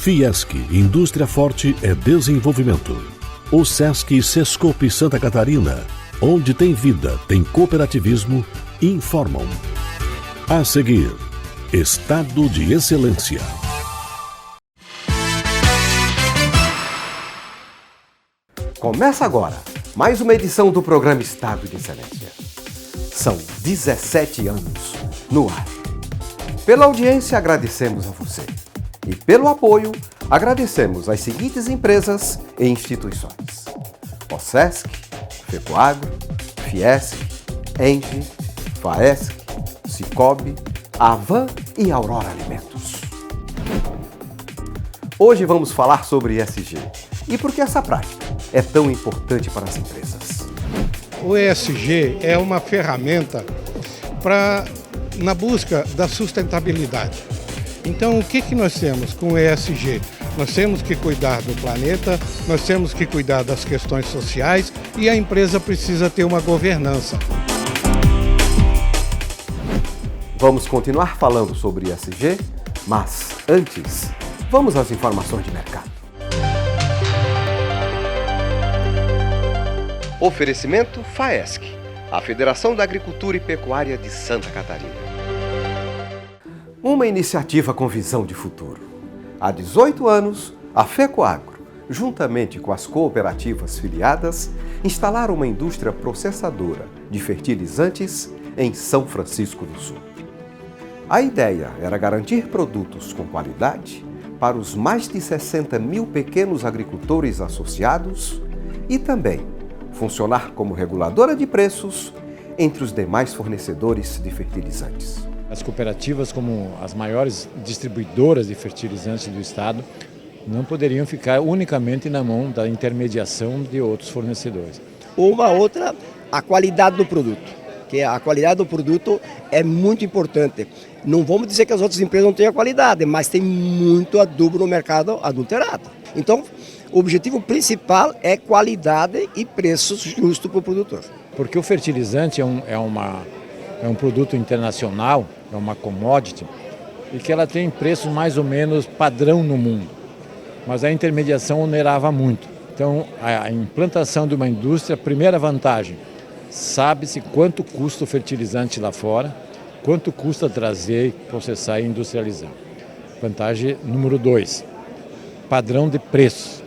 Fiesc, Indústria Forte é Desenvolvimento. O Sesc Sescope Santa Catarina, onde tem vida, tem cooperativismo, informam. A seguir, Estado de Excelência. Começa agora mais uma edição do programa Estado de Excelência. São 17 anos no ar. Pela audiência, agradecemos a você. E pelo apoio, agradecemos às seguintes empresas e instituições: OSESC, FECOAGRO, Fiesc, ENGIE, FAESC, Cicobi, Avan e Aurora Alimentos. Hoje vamos falar sobre ESG e por que essa prática é tão importante para as empresas. O ESG é uma ferramenta na busca da sustentabilidade. Então, o que nós temos com o ESG? Nós temos que cuidar do planeta, nós temos que cuidar das questões sociais e a empresa precisa ter uma governança. Vamos continuar falando sobre ESG, mas antes, vamos às informações de mercado. Oferecimento FAESC, a Federação da Agricultura e Pecuária de Santa Catarina. Uma iniciativa com visão de futuro. Há 18 anos, a FECOAGRO, juntamente com as cooperativas filiadas, instalaram uma indústria processadora de fertilizantes em São Francisco do Sul. A ideia era garantir produtos com qualidade para os mais de 60 mil pequenos agricultores associados e também funcionar como reguladora de preços entre os demais fornecedores de fertilizantes. As cooperativas, como as maiores distribuidoras de fertilizantes do estado, não poderiam ficar unicamente na mão da intermediação de outros fornecedores. Uma outra, a qualidade do produto, que a qualidade do produto é muito importante. Não vamos dizer que as outras empresas não têm a qualidade, mas tem muito adubo no mercado adulterado. Então, o objetivo principal é qualidade e preços justos para o produtor. Porque o fertilizante é um produto internacional, é uma commodity, e que ela tem preços mais ou menos padrão no mundo. Mas a intermediação onerava muito. Então, a implantação de uma indústria, primeira vantagem, sabe-se quanto custa o fertilizante lá fora, quanto custa trazer, processar e industrializar. Vantagem número 2, padrão de preços.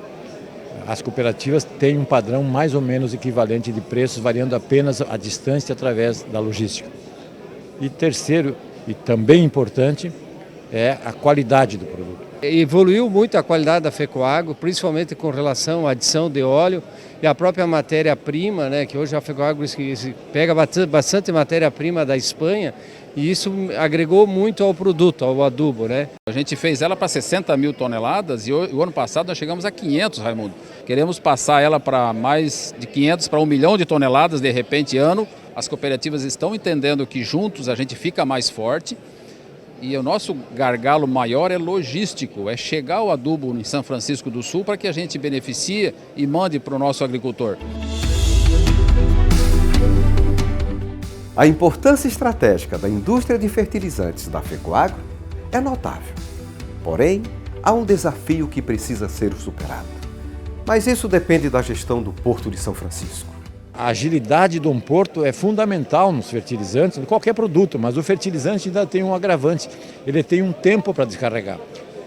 As cooperativas têm um padrão mais ou menos equivalente de preços, variando apenas a distância através da logística. E terceiro, e também importante, é a qualidade do produto. Evoluiu muito a qualidade da FECOAGRO, principalmente com relação à adição de óleo e a própria matéria-prima, né, que hoje a FECOAGRO pega bastante matéria-prima da Espanha e isso agregou muito ao produto, ao adubo, né? A gente fez ela para 60 mil toneladas e o ano passado nós chegamos a 500, Raimundo. Queremos passar ela para mais de 500, para 1 milhão de toneladas de repente ano. As cooperativas estão entendendo que juntos a gente fica mais forte e o nosso gargalo maior é logístico, é chegar o adubo em São Francisco do Sul para que a gente beneficie e mande para o nosso agricultor. A importância estratégica da indústria de fertilizantes da FECOAGRO é notável. Porém, há um desafio que precisa ser superado. Mas isso depende da gestão do Porto de São Francisco. A agilidade de um porto é fundamental nos fertilizantes, em qualquer produto, mas o fertilizante ainda tem um agravante. Ele tem um tempo para descarregar.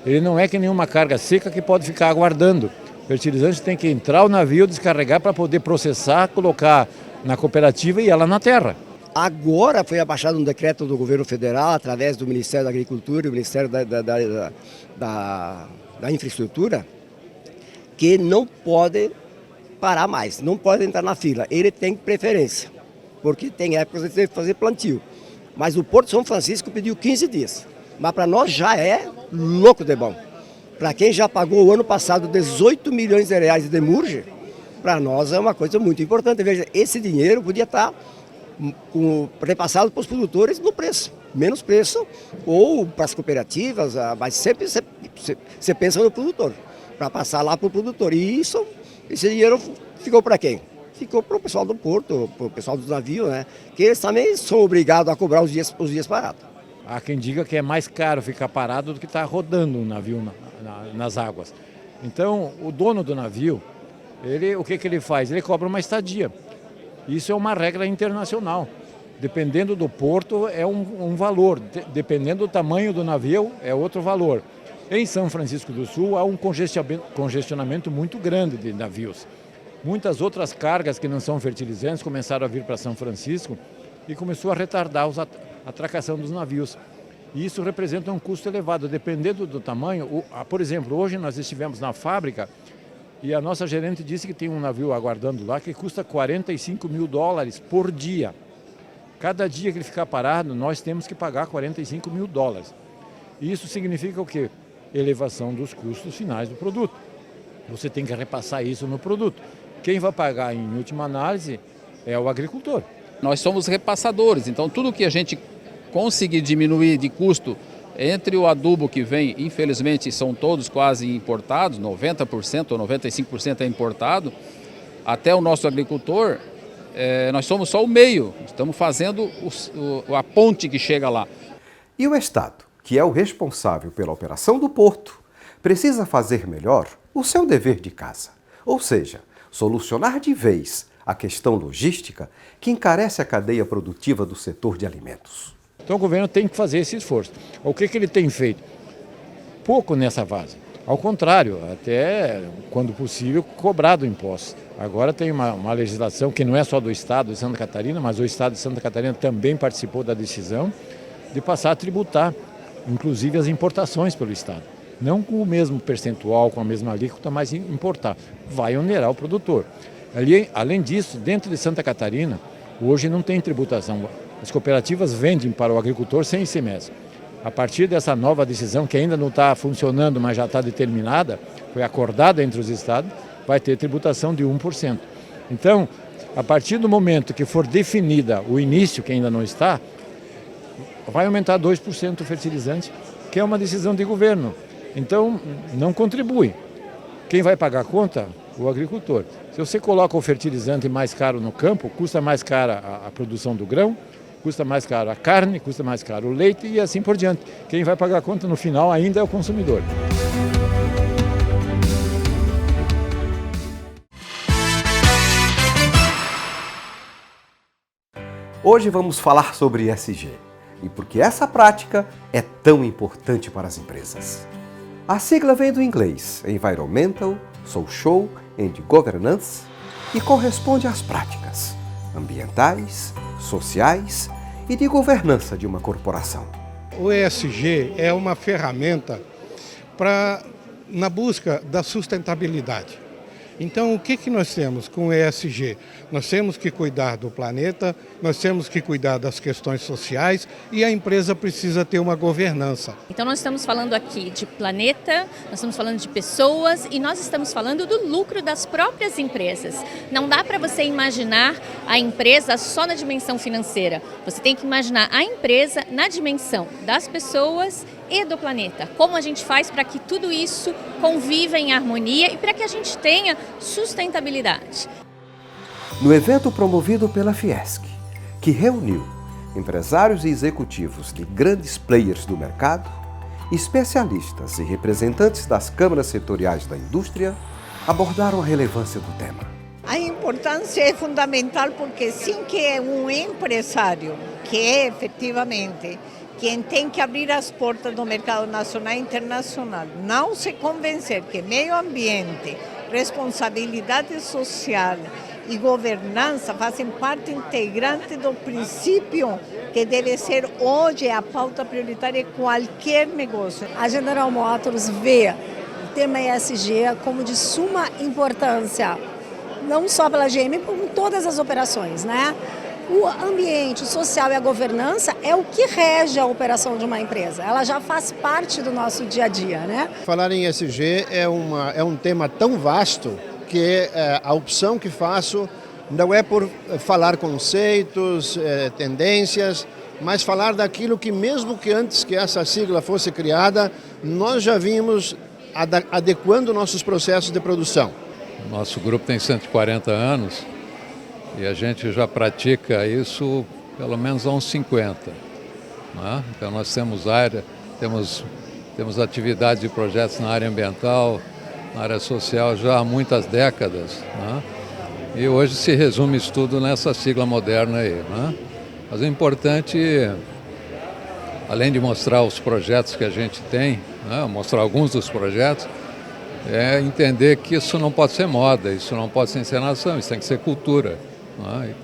Ele não é que nenhuma carga seca que pode ficar aguardando. O fertilizante tem que entrar o navio, descarregar para poder processar, colocar na cooperativa e ela na terra. Agora foi abaixado um decreto do governo federal, através do Ministério da Agricultura e do Ministério da Infraestrutura, que não pode parar mais, não pode entrar na fila. Ele tem preferência, porque tem épocas de fazer plantio. Mas o Porto de São Francisco pediu 15 dias. Mas para nós já é louco de bom. Para quem já pagou o ano passado 18 milhões de reais de demurge, para nós é uma coisa muito importante. Veja, esse dinheiro podia estar repassado para os produtores no preço, menos preço, ou para as cooperativas, mas sempre você pensa no produtor, para passar lá para o produtor. E esse dinheiro ficou para quem? Ficou para o pessoal do porto, para o pessoal do navio, né? Que eles também são obrigados a cobrar os dias parados. Há quem diga que é mais caro ficar parado do que estar rodando um navio nas águas. Então, o dono do navio, o que ele faz? Ele cobra uma estadia. Isso é uma regra internacional. Dependendo do porto, é um valor. Dependendo do tamanho do navio, é outro valor. Em São Francisco do Sul, há um congestionamento muito grande de navios. Muitas outras cargas que não são fertilizantes começaram a vir para São Francisco e começou a retardar a atracação dos navios. E isso representa um custo elevado, dependendo do tamanho. Por exemplo, hoje nós estivemos na fábrica e a nossa gerente disse que tem um navio aguardando lá que custa $45 mil por dia. Cada dia que ele ficar parado, nós temos que pagar $45 mil. E isso significa o quê? Elevação dos custos finais do produto. Você tem que repassar isso no produto. Quem vai pagar, em última análise, é o agricultor. Nós somos repassadores, então tudo que a gente conseguir diminuir de custo entre o adubo que vem, infelizmente são todos quase importados, 90% ou 95% é importado, até o nosso agricultor, nós somos só o meio, estamos fazendo a ponte que chega lá. E o Estado, que é o responsável pela operação do porto, precisa fazer melhor o seu dever de casa, ou seja, solucionar de vez a questão logística que encarece a cadeia produtiva do setor de alimentos. Então o governo tem que fazer esse esforço. O que ele tem feito? Pouco nessa fase. Ao contrário, até quando possível, cobrado impostos. Agora tem uma legislação que não é só do Estado de Santa Catarina, mas o Estado de Santa Catarina também participou da decisão de passar a tributar, inclusive as importações pelo Estado. Não com o mesmo percentual, com a mesma alíquota, mas importar. Vai onerar o produtor. Além disso, dentro de Santa Catarina, hoje não tem tributação. As cooperativas vendem para o agricultor sem ICMS. A partir dessa nova decisão, que ainda não está funcionando, mas já está determinada, foi acordada entre os estados, vai ter tributação de 1%. Então, a partir do momento que for definida o início, que ainda não está, vai aumentar 2% o fertilizante, que é uma decisão de governo. Então, não contribui. Quem vai pagar a conta? O agricultor. Se você coloca o fertilizante mais caro no campo, custa mais cara a produção do grão, custa mais caro a carne, custa mais caro o leite e assim por diante. Quem vai pagar a conta no final ainda é o consumidor. Hoje vamos falar sobre ESG e por que essa prática é tão importante para as empresas. A sigla vem do inglês Environmental, Social and Governance e corresponde às práticas ambientais, sociais e de governança de uma corporação. O ESG é uma ferramenta na busca da sustentabilidade. Então, o que nós temos com o ESG? Nós temos que cuidar do planeta, nós temos que cuidar das questões sociais e a empresa precisa ter uma governança. Então, nós estamos falando aqui de planeta, nós estamos falando de pessoas e nós estamos falando do lucro das próprias empresas. Não dá para você imaginar a empresa só na dimensão financeira. Você tem que imaginar a empresa na dimensão das pessoas e do planeta. Como a gente faz para que tudo isso conviva em harmonia e para que a gente tenha sustentabilidade. No evento promovido pela Fiesc, que reuniu empresários e executivos de grandes players do mercado, especialistas e representantes das câmaras setoriais da indústria, abordaram a relevância do tema. A importância é fundamental porque sim que é um empresário que é efetivamente quem tem que abrir as portas do mercado nacional e internacional, não se convencer que meio ambiente, responsabilidade social e governança fazem parte integrante do princípio que deve ser hoje a pauta prioritária de qualquer negócio. A General Motors vê o tema ESG como de suma importância, não só pela GM, como em todas as operações, né? O ambiente social e a governança é o que rege a operação de uma empresa. Ela já faz parte do nosso dia a dia, né? Falar em ESG é um tema tão vasto que a opção que faço não é por falar conceitos, tendências, mas falar daquilo que mesmo que antes que essa sigla fosse criada, nós já vimos adequando nossos processos de produção. Nosso grupo tem 140 anos. E a gente já pratica isso pelo menos há uns 50. né? Então nós temos temos atividades e projetos na área ambiental, na área social já há muitas décadas, né? E hoje se resume isso tudo nessa sigla moderna aí, né? Mas é importante, além de mostrar os projetos que a gente tem, né, mostrar alguns dos projetos, é entender que isso não pode ser moda, isso não pode ser encenação, isso tem que ser cultura, né?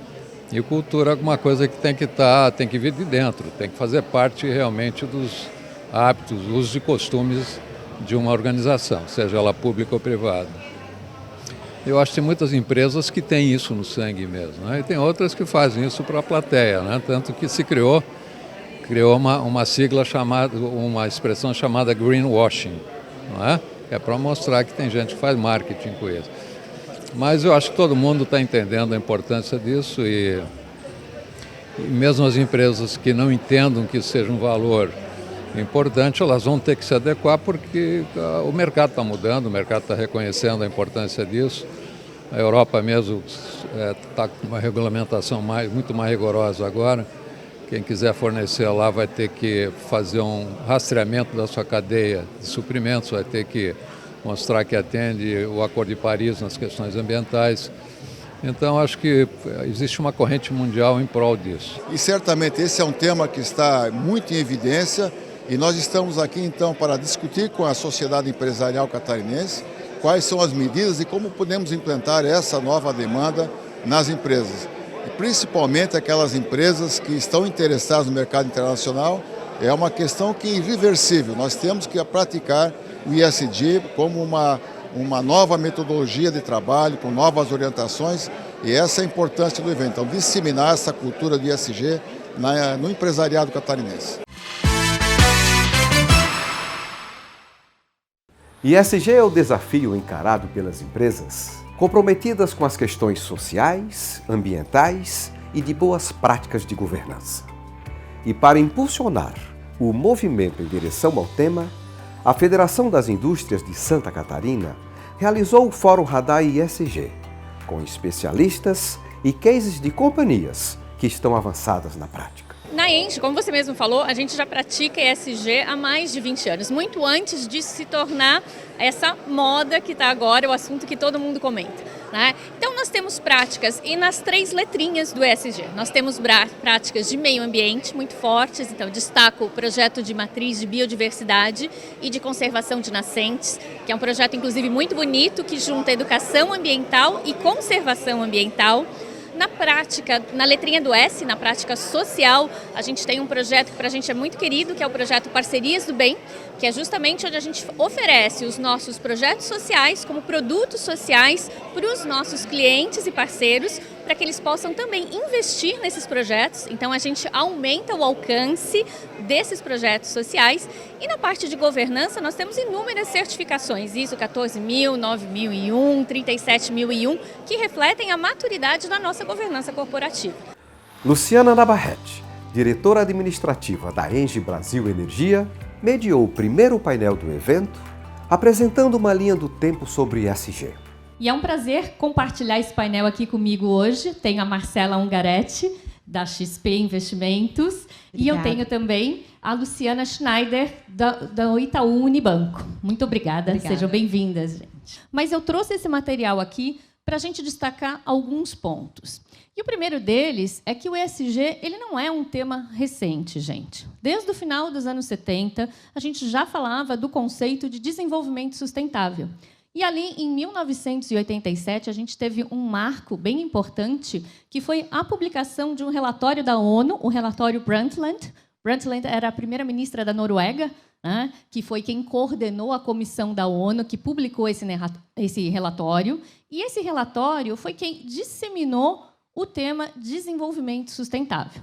E cultura é alguma coisa que tem que vir de dentro, tem que fazer parte realmente dos hábitos, usos e costumes de uma organização, seja ela pública ou privada. Eu acho que tem muitas empresas que têm isso no sangue mesmo, né? E tem outras que fazem isso para a plateia, né? Tanto que se criou uma sigla chamada, uma expressão chamada greenwashing, não é? É para mostrar que tem gente que faz marketing com isso. Mas eu acho que todo mundo está entendendo a importância disso e mesmo as empresas que não entendam que isso seja um valor importante, elas vão ter que se adequar porque o mercado está mudando, o mercado está reconhecendo a importância disso. A Europa mesmo está com uma regulamentação muito mais rigorosa agora. Quem quiser fornecer lá vai ter que fazer um rastreamento da sua cadeia de suprimentos, vai ter que mostrar que atende o Acordo de Paris nas questões ambientais. Então, acho que existe uma corrente mundial em prol disso. E certamente esse é um tema que está muito em evidência e nós estamos aqui então para discutir com a sociedade empresarial catarinense quais são as medidas e como podemos implementar essa nova demanda nas empresas. E principalmente aquelas empresas que estão interessadas no mercado internacional, é uma questão que é irreversível. Nós temos que praticar o ESG como uma nova metodologia de trabalho, com novas orientações, e essa é a importância do evento. Então, disseminar essa cultura do ESG no empresariado catarinense. ESG é o desafio encarado pelas empresas comprometidas com as questões sociais, ambientais e de boas práticas de governança. E para impulsionar o movimento em direção ao tema, a Federação das Indústrias de Santa Catarina realizou o Fórum Radar ESG, com especialistas e cases de companhias que estão avançadas na prática. Na ENGIE, como você mesmo falou, a gente já pratica ESG há mais de 20 anos, muito antes de se tornar essa moda que está agora, o assunto que todo mundo comenta, né? Então nós temos práticas, e nas 3 letrinhas do ESG, nós temos práticas de meio ambiente muito fortes, então destaco o projeto de matriz de biodiversidade e de conservação de nascentes, que é um projeto inclusive muito bonito, que junta educação ambiental e conservação ambiental. Na prática, na letrinha do S, na prática social, a gente tem um projeto que para a gente é muito querido, que é o projeto Parcerias do Bem, que é justamente onde a gente oferece os nossos projetos sociais como produtos sociais para os nossos clientes e parceiros, para que eles possam também investir nesses projetos. Então a gente aumenta o alcance desses projetos sociais. E na parte de governança nós temos inúmeras certificações, ISO 14000, 9001, 37001, que refletem a maturidade da nossa governança corporativa. Luciana Navarrete, diretora administrativa da ENGIE Brasil Energia, mediou o primeiro painel do evento, apresentando uma linha do tempo sobre ESG. E é um prazer compartilhar esse painel aqui comigo hoje. Tenho a Marcela Ungaretti, da XP Investimentos, obrigada. E eu tenho também a Luciana Schneider, da Itaú Unibanco. Muito obrigada. Sejam bem-vindas, gente. Mas eu trouxe esse material aqui para a gente destacar alguns pontos. E o primeiro deles é que o ESG ele não é um tema recente, gente. Desde o final dos anos 70, a gente já falava do conceito de desenvolvimento sustentável. E ali, em 1987, a gente teve um marco bem importante, que foi a publicação de um relatório da ONU, o relatório Brundtland. Brundtland era a primeira-ministra da Noruega, né, que foi quem coordenou a comissão da ONU, que publicou esse relatório. E esse relatório foi quem disseminou o tema desenvolvimento sustentável.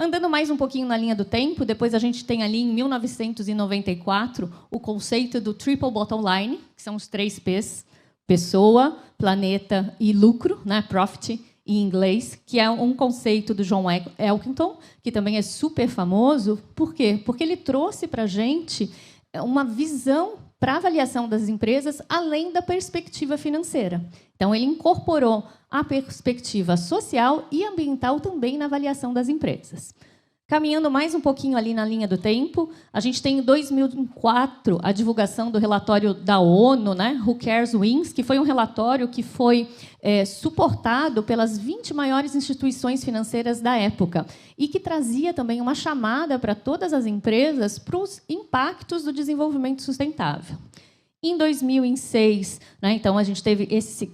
Andando mais um pouquinho na linha do tempo, depois a gente tem ali, em 1994, o conceito do Triple Bottom Line, que são os 3 Ps, pessoa, planeta e lucro, né, profit em inglês, que é um conceito do John Elkington, que também é super famoso. Por quê? Porque ele trouxe para a gente uma visão para a avaliação das empresas além da perspectiva financeira. Então, ele incorporou a perspectiva social e ambiental também na avaliação das empresas. Caminhando mais um pouquinho ali na linha do tempo, a gente tem em 2004 a divulgação do relatório da ONU, né, Who Cares Wins, que foi um relatório que foi suportado pelas 20 maiores instituições financeiras da época e que trazia também uma chamada para todas as empresas para os impactos do desenvolvimento sustentável. Em 2006, né, então, a gente teve esse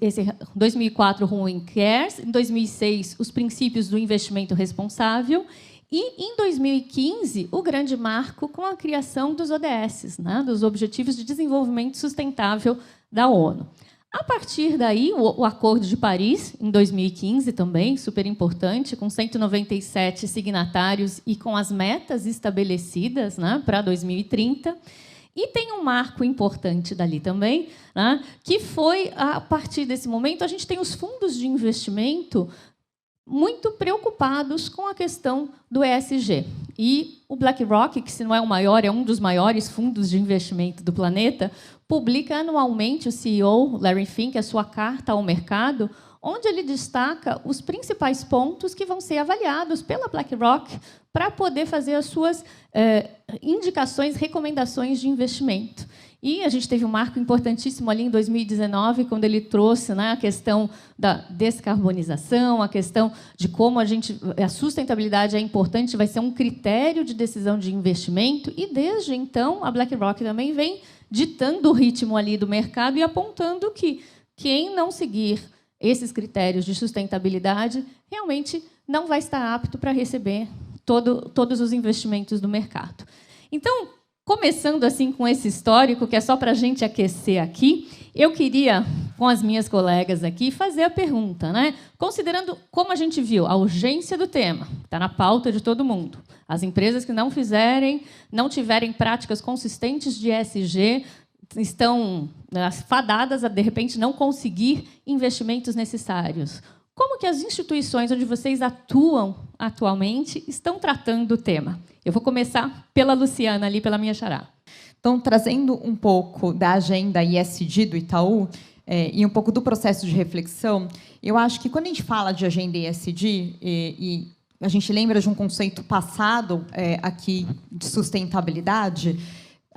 2004 Who Cares, em 2006 os princípios do investimento responsável, e, em 2015, o grande marco com a criação dos ODS, né, dos Objetivos de Desenvolvimento Sustentável da ONU. A partir daí, o Acordo de Paris, em 2015 também, super importante, com 197 signatários e com as metas estabelecidas, né, para 2030. E tem um marco importante dali também, né, que foi, a partir desse momento, a gente tem os fundos de investimento muito preocupados com a questão do ESG. E o BlackRock, que se não é o maior, é um dos maiores fundos de investimento do planeta, publica anualmente, o CEO, Larry Fink, a sua carta ao mercado, onde ele destaca os principais pontos que vão ser avaliados pela BlackRock para poder fazer as suas indicações, recomendações de investimento. E a gente teve um marco importantíssimo ali em 2019, quando ele trouxe, né, a questão da descarbonização, a questão de como a sustentabilidade é importante, vai ser um critério de decisão de investimento. E, desde então, a BlackRock também vem ditando o ritmo ali do mercado e apontando que quem não seguir esses critérios de sustentabilidade realmente não vai estar apto para receber todos os investimentos do mercado. Então, começando assim com esse histórico, que é só para a gente aquecer aqui, eu queria, com as minhas colegas aqui, fazer a pergunta, né? Considerando, como a gente viu, a urgência do tema, que está na pauta de todo mundo, as empresas que não tiverem práticas consistentes de ESG, estão fadadas a, de repente, não conseguir investimentos necessários. Como que as instituições onde vocês atuam atualmente estão tratando o tema? Eu vou começar pela Luciana, ali pela minha xará. Então, trazendo um pouco da agenda ESG do Itaú e um pouco do processo de reflexão, eu acho que quando a gente fala de agenda ESG e a gente lembra de um conceito passado aqui de sustentabilidade,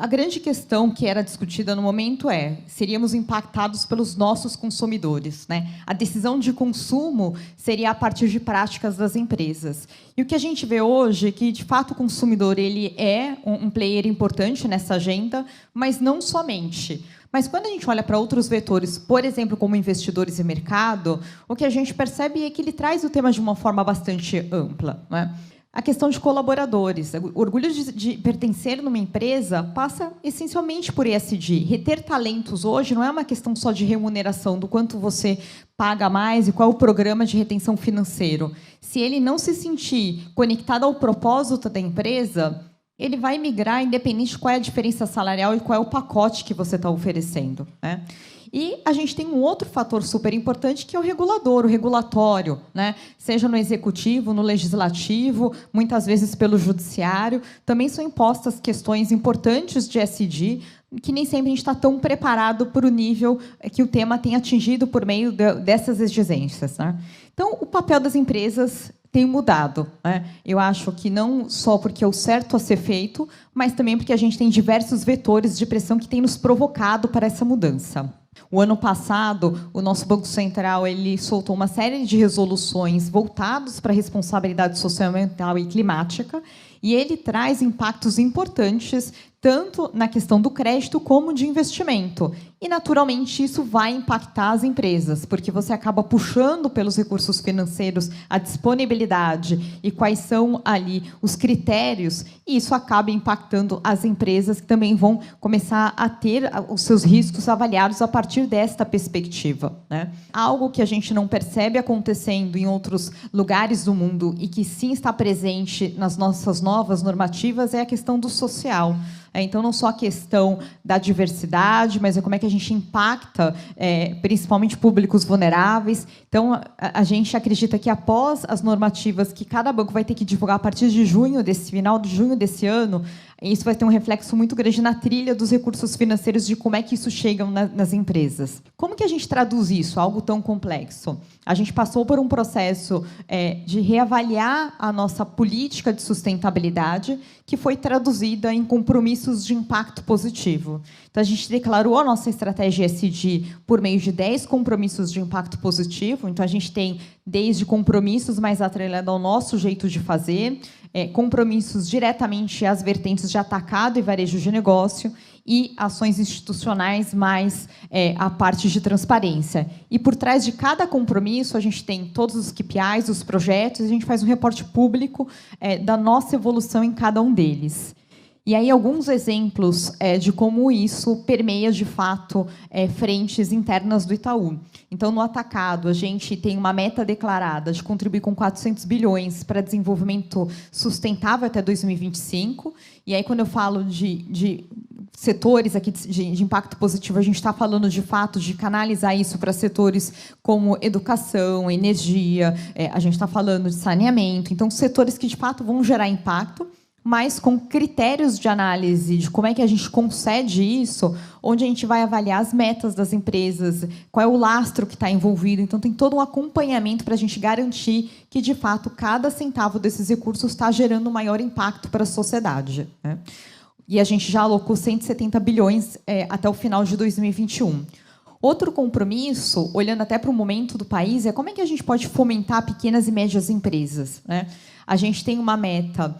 a grande questão que era discutida no momento seríamos impactados pelos nossos consumidores, né? A decisão de consumo seria a partir de práticas das empresas. E o que a gente vê hoje é que, de fato, o consumidor ele é um player importante nessa agenda, mas não somente. Mas, quando a gente olha para outros vetores, por exemplo, como investidores e mercado, o que a gente percebe é que ele traz o tema de uma forma bastante ampla, né? A questão de colaboradores. O orgulho de pertencer numa empresa passa essencialmente por ESG. Reter talentos hoje não é uma questão só de remuneração, do quanto você paga mais e qual é o programa de retenção financeiro. Se ele não se sentir conectado ao propósito da empresa, ele vai migrar independente de qual é a diferença salarial e qual é o pacote que você está oferecendo, né? E a gente tem um outro fator super importante, que é o regulador, o regulatório, né? Seja no executivo, no legislativo, muitas vezes pelo judiciário. Também são impostas questões importantes de ESG, que nem sempre a gente está tão preparado para o nível que o tema tem atingido por meio dessas exigências, né? Então, o papel das empresas tem mudado, né? Eu acho que não só porque é o certo a ser feito, mas também porque a gente tem diversos vetores de pressão que têm nos provocado para essa mudança. O ano passado, o nosso Banco Central ele soltou uma série de resoluções voltadas para a responsabilidade socioambiental e climática, e ele traz impactos importantes tanto na questão do crédito como de investimento. E, naturalmente, isso vai impactar as empresas, porque você acaba puxando pelos recursos financeiros a disponibilidade e quais são ali os critérios, e isso acaba impactando as empresas, que também vão começar a ter os seus riscos avaliados a partir desta perspectiva, né? Algo que a gente não percebe acontecendo em outros lugares do mundo e que sim está presente nas nossas novas normativas é a questão do social. Então, não só a questão da diversidade, mas é como é que a gente impacta, principalmente públicos vulneráveis. Então, a gente acredita que após as normativas que cada banco vai ter que divulgar a partir de final de junho desse ano, isso vai ter um reflexo muito grande na trilha dos recursos financeiros de como é que isso chega nas empresas. Como que a gente traduz isso, algo tão complexo? A gente passou por um processo de reavaliar a nossa política de sustentabilidade, que foi traduzida em compromissos de impacto positivo. Então, a gente declarou a nossa estratégia ESG por meio de 10 compromissos de impacto positivo. Então, a gente tem desde compromissos mais atrelados ao nosso jeito de fazer, compromissos diretamente às vertentes de atacado e varejo de negócio e ações institucionais mais a parte de transparência. E por trás de cada compromisso, a gente tem todos os KPIs, os projetos, e a gente faz um reporte público da nossa evolução em cada um deles. E aí, alguns exemplos de como isso permeia, de fato, frentes internas do Itaú. Então, no atacado, a gente tem uma meta declarada de contribuir com 400 bilhões para desenvolvimento sustentável até 2025. E aí, quando eu falo de setores aqui de impacto positivo, a gente está falando, de fato, de canalizar isso para setores como educação, energia, a gente está falando de saneamento. Então, setores que, de fato, vão gerar impacto, mas com critérios de análise de como é que a gente concede isso, onde a gente vai avaliar as metas das empresas, qual é o lastro que está envolvido. Então, tem todo um acompanhamento para a gente garantir que, de fato, cada centavo desses recursos está gerando maior impacto para a sociedade, né? E a gente já alocou 170 bilhões até o final de 2021. Outro compromisso, olhando até para o momento do país, é como é que a gente pode fomentar pequenas e médias empresas, né? A gente tem uma meta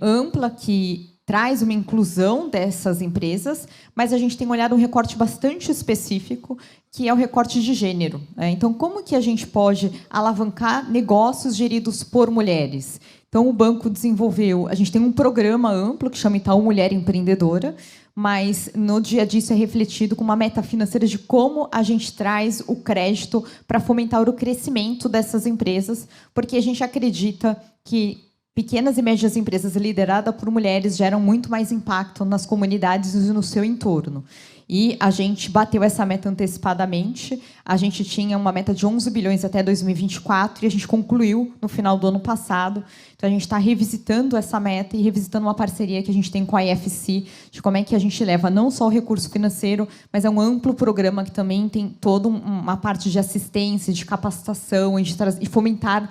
ampla que traz uma inclusão dessas empresas, mas a gente tem olhado um recorte bastante específico, que é o recorte de gênero, né? Então, como que a gente pode alavancar negócios geridos por mulheres? Então, o banco desenvolveu... A gente tem um programa amplo que chama Itaú Mulher Empreendedora, mas no dia a dia isso é refletido com uma meta financeira de como a gente traz o crédito para fomentar o crescimento dessas empresas, porque a gente acredita que pequenas e médias empresas lideradas por mulheres geram muito mais impacto nas comunidades e no seu entorno. E a gente bateu essa meta antecipadamente. A gente tinha uma meta de 11 bilhões até 2024 e a gente concluiu no final do ano passado. Então, a gente está revisitando essa meta e revisitando uma parceria que a gente tem com a IFC, de como é que a gente leva não só o recurso financeiro, mas é um amplo programa que também tem toda uma parte de assistência, de capacitação e fomentar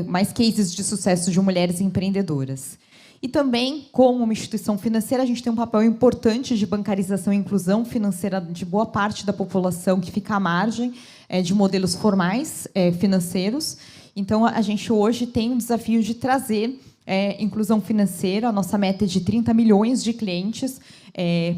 mais cases de sucesso de mulheres empreendedoras. E também, como uma instituição financeira, a gente tem um papel importante de bancarização e inclusão financeira de boa parte da população que fica à margem de modelos formais financeiros. Então, a gente hoje tem um desafio de trazer inclusão financeira. A nossa meta é de 30 milhões de clientes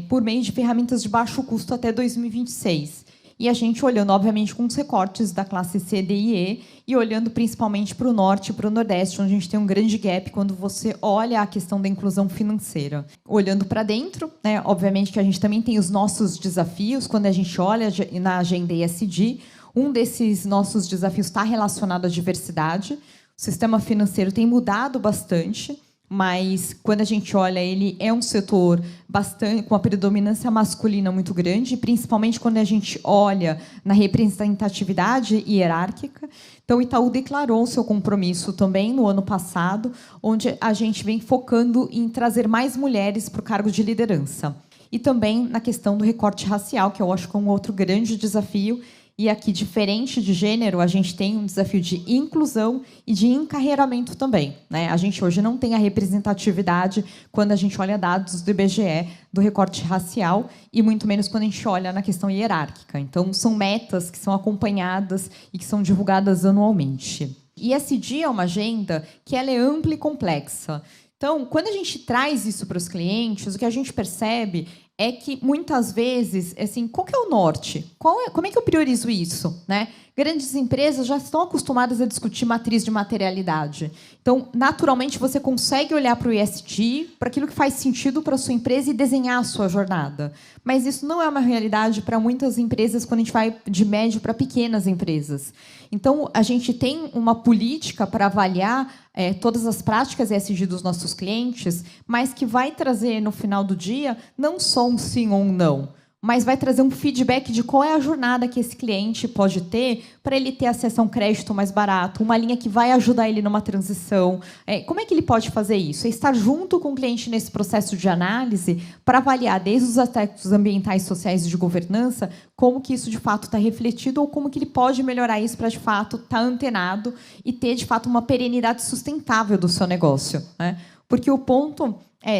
por meio de ferramentas de baixo custo até 2026. E a gente olhando, obviamente, com os recortes da classe C, D e E, e olhando principalmente para o Norte e para o Nordeste, onde a gente tem um grande gap quando você olha a questão da inclusão financeira. Olhando para dentro, né, obviamente que a gente também tem os nossos desafios, quando a gente olha na agenda ESG, um desses nossos desafios está relacionado à diversidade. O sistema financeiro tem mudado bastante, mas quando a gente olha, ele é um setor bastante com uma predominância masculina muito grande, principalmente quando a gente olha na representatividade hierárquica. Então, o Itaú declarou o seu compromisso também no ano passado, onde a gente vem focando em trazer mais mulheres para o cargo de liderança. E também na questão do recorte racial, que eu acho que é um outro grande desafio. E aqui, diferente de gênero, a gente tem um desafio de inclusão e de encarreiramento também, né? A gente hoje não tem a representatividade quando a gente olha dados do IBGE, do recorte racial, e muito menos quando a gente olha na questão hierárquica. Então, são metas que são acompanhadas e que são divulgadas anualmente. E ESG é uma agenda que ela é ampla e complexa. Então, quando a gente traz isso para os clientes, o que a gente percebe é que, muitas vezes, assim, qual que é o norte? Como é que eu priorizo isso, né? Grandes empresas já estão acostumadas a discutir matriz de materialidade. Então, naturalmente, você consegue olhar para o ESG, para aquilo que faz sentido para a sua empresa e desenhar a sua jornada. Mas isso não é uma realidade para muitas empresas quando a gente vai de médio para pequenas empresas. Então, a gente tem uma política para avaliar todas as práticas ESG dos nossos clientes, mas que vai trazer, no final do dia, não só um sim ou um não, mas vai trazer um feedback de qual é a jornada que esse cliente pode ter para ele ter acesso a um crédito mais barato, uma linha que vai ajudar ele numa transição. Como é que ele pode fazer isso? É estar junto com o cliente nesse processo de análise para avaliar desde os aspectos ambientais, sociais e de governança, como que isso de fato está refletido ou como que ele pode melhorar isso para de fato estar antenado e ter de fato uma perenidade sustentável do seu negócio, né? Porque o ponto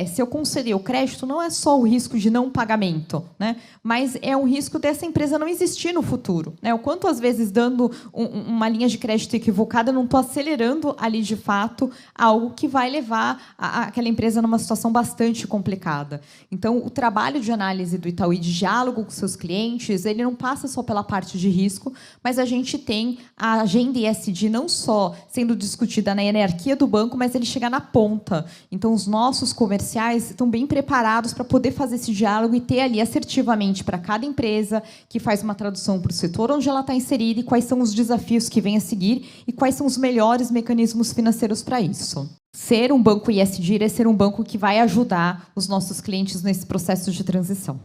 se eu conceder o crédito, não é só o risco de não pagamento, né? Mas é um risco dessa empresa não existir no futuro, né? O quanto, às vezes, dando uma linha de crédito equivocada, eu não estou acelerando ali, de fato, algo que vai levar aquela empresa numa situação bastante complicada. Então, o trabalho de análise do Itaú e de diálogo com seus clientes, ele não passa só pela parte de risco, mas a gente tem a agenda ESG não só sendo discutida na hierarquia do banco, mas ele chega na ponta. Então, os nossos comerciais estão bem preparados para poder fazer esse diálogo e ter ali assertivamente para cada empresa que faz uma tradução para o setor onde ela está inserida e quais são os desafios que vêm a seguir e quais são os melhores mecanismos financeiros para isso. Ser um banco ESG é ser um banco que vai ajudar os nossos clientes nesse processo de transição.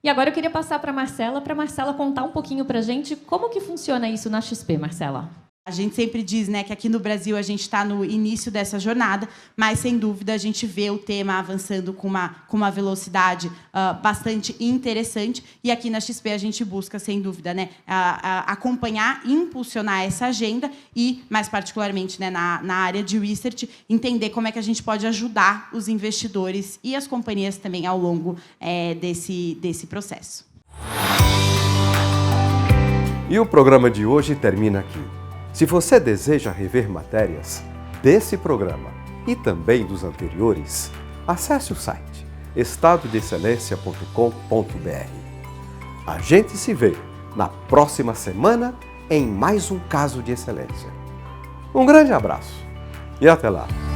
E agora eu queria passar para a Marcela contar um pouquinho para a gente como que funciona isso na XP, Marcela. A gente sempre diz, né, que aqui no Brasil a gente está no início dessa jornada, mas, sem dúvida, a gente vê o tema avançando com uma velocidade bastante interessante. E aqui na XP a gente busca, sem dúvida, né, acompanhar e impulsionar essa agenda e, mais particularmente, né, na área de research, entender como é que a gente pode ajudar os investidores e as companhias também ao longo desse processo. E o programa de hoje termina aqui. Se você deseja rever matérias desse programa e também dos anteriores, acesse o site estadodeexcelência.com.br. A gente se vê na próxima semana em mais um caso de excelência. Um grande abraço e até lá!